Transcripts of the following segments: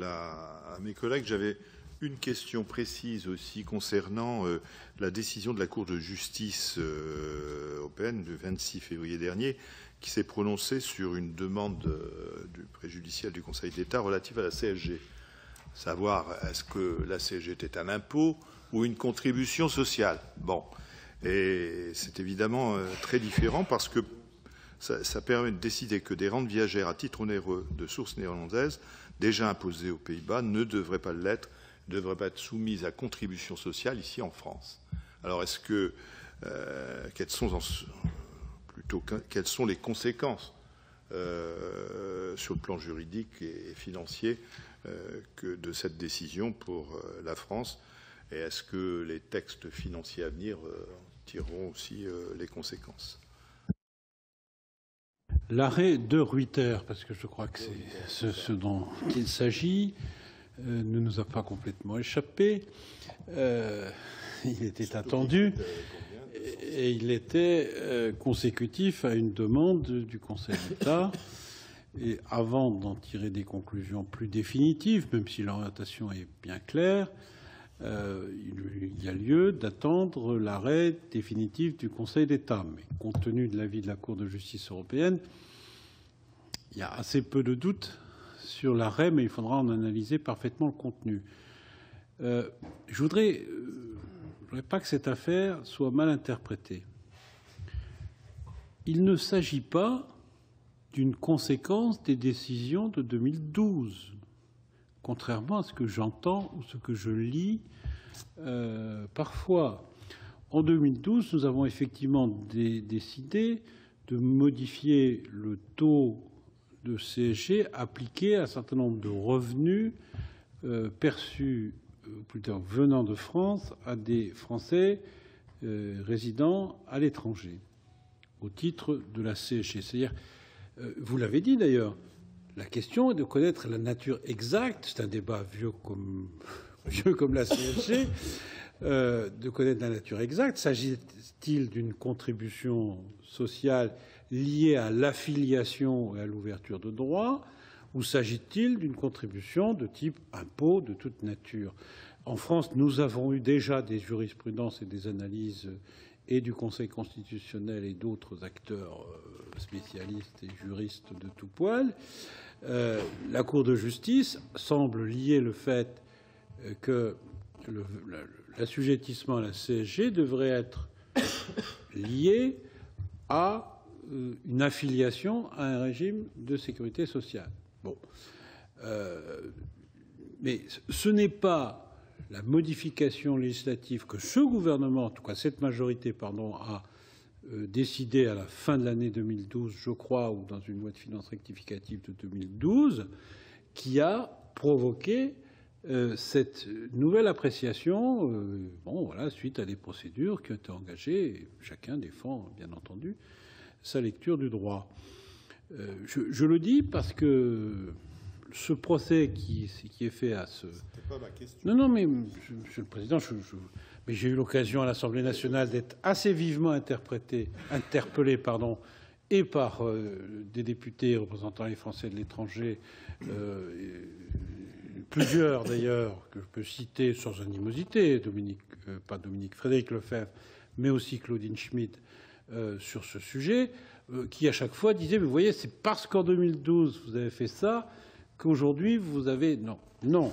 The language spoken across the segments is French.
À mes collègues, j'avais une question précise aussi concernant la décision de la Cour de justice européenne du 26 février dernier qui s'est prononcée sur une demande du préjudiciel du Conseil d'État relative à la CSG. Savoir est-ce que la CSG était un impôt ou une contribution sociale. Bon, et c'est évidemment très différent parce que ça permet de décider que des rentes viagères à titre onéreux de source néerlandaise déjà imposées aux Pays-Bas ne devraient pas l'être, ne devraient pas être soumises à contribution sociale ici en France. Alors est-ce que quelles sont les conséquences sur le plan juridique et financier de cette décision pour la France, et est-ce que les textes financiers à venir tireront aussi les conséquences? L'arrêt de Ruyter, parce que je crois que c'est ce dont il s'agit, ne nous a pas complètement échappé. Il était attendu et il était consécutif à une demande du Conseil d'État. Et avant d'en tirer des conclusions plus définitives, même si l'orientation est bien claire, il y a lieu d'attendre l'arrêt définitif du Conseil d'État. Mais compte tenu de l'avis de la Cour de justice européenne, il y a assez peu de doutes sur l'arrêt, mais il faudra en analyser parfaitement le contenu. Je ne voudrais pas que cette affaire soit mal interprétée. Il ne s'agit pas d'une conséquence des décisions de 2012. Contrairement à ce que j'entends ou ce que je lis parfois. En 2012, nous avons effectivement décidé de modifier le taux de CSG appliqué à un certain nombre de revenus perçus, plutôt venant de France, à des Français résidant à l'étranger, au titre de la CSG. C'est-à-dire, vous l'avez dit d'ailleurs, la question est de connaître la nature exacte, c'est un débat vieux comme la CSG, de connaître la nature exacte. S'agit-il d'une contribution sociale liée à l'affiliation et à l'ouverture de droits, ou s'agit-il d'une contribution de type impôt de toute nature? En France, nous avons eu déjà des jurisprudences et des analyses et du Conseil constitutionnel et d'autres acteurs spécialistes et juristes de tout poil. La Cour de justice semble lier le fait que l'assujettissement à la CSG devrait être lié à une affiliation à un régime de sécurité sociale. Bon. Mais ce n'est pas la modification législative que ce gouvernement, en tout cas cette majorité, a décidé à la fin de l'année 2012, je crois, ou dans une loi de finances rectificative de 2012, qui a provoqué cette nouvelle appréciation, voilà, suite à des procédures qui ont été engagées, et chacun défend, bien entendu, sa lecture du droit. Je le dis parce que ce procès qui est fait à ce... C'était pas ma question. Non, mais Monsieur le Président, mais j'ai eu l'occasion à l'Assemblée nationale d'être assez vivement interpellé, et par des députés représentant les Français de l'étranger, plusieurs d'ailleurs, que je peux citer sans animosité, Frédéric Lefebvre, mais aussi Claudine Schmitt, sur ce sujet, qui à chaque fois disaient, mais vous voyez, c'est parce qu'en 2012 vous avez fait ça qu'aujourd'hui vous avez... Non,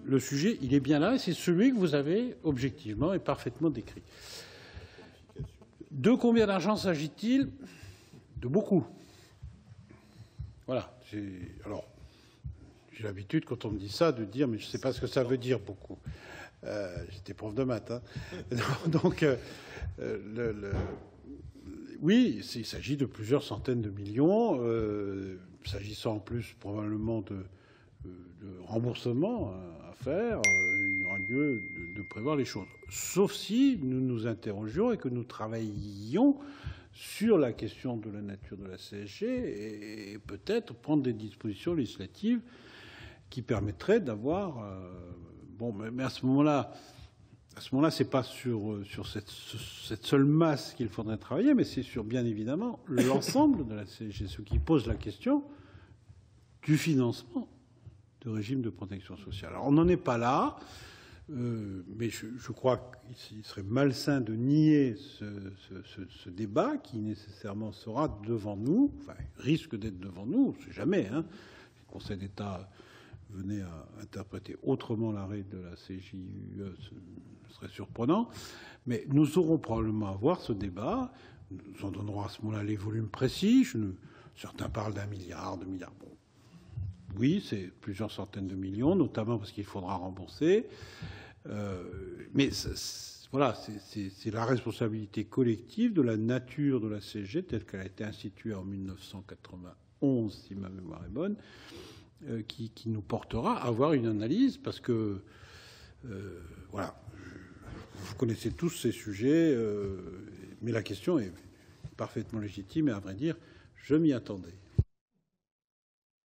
le sujet, il est bien là, et c'est celui que vous avez objectivement et parfaitement décrit. De combien d'argent s'agit-il? De beaucoup. Voilà. Alors, j'ai l'habitude, quand on me dit ça, de dire, mais je ne sais pas ce que ça veut dire, beaucoup. J'étais prof de maths. Hein. Donc, oui, il s'agit de plusieurs centaines de millions, s'agissant en plus probablement de remboursement à faire. Il y aura lieu de prévoir les choses. Sauf si nous nous interrogions et que nous travaillions sur la question de la nature de la CSG et peut-être prendre des dispositions législatives qui permettraient d'avoir... mais à ce moment-là, ce n'est pas sur cette seule masse qu'il faudrait travailler, mais c'est sur, bien évidemment, l'ensemble de la CSG, ce qui pose la question du financement de régime de protection sociale. Alors, on n'en est pas là, mais je crois qu'il serait malsain de nier ce débat qui nécessairement sera devant nous, enfin, risque d'être devant nous, on ne sait jamais, hein. Le Conseil d'État venait à interpréter autrement l'arrêt de la CJUE, ce serait surprenant, mais nous aurons probablement à avoir ce débat. Nous en donnerons à ce moment-là les volumes précis. Certains parlent d'1 milliard, 2 milliards. Bon. Oui, c'est plusieurs centaines de millions, notamment parce qu'il faudra rembourser. Mais voilà, c'est la responsabilité collective de la nature de la CSG telle qu'elle a été instituée en 1991, si ma mémoire est bonne, qui nous portera à avoir une analyse, parce que voilà, vous connaissez tous ces sujets, mais la question est parfaitement légitime et, à vrai dire, je m'y attendais.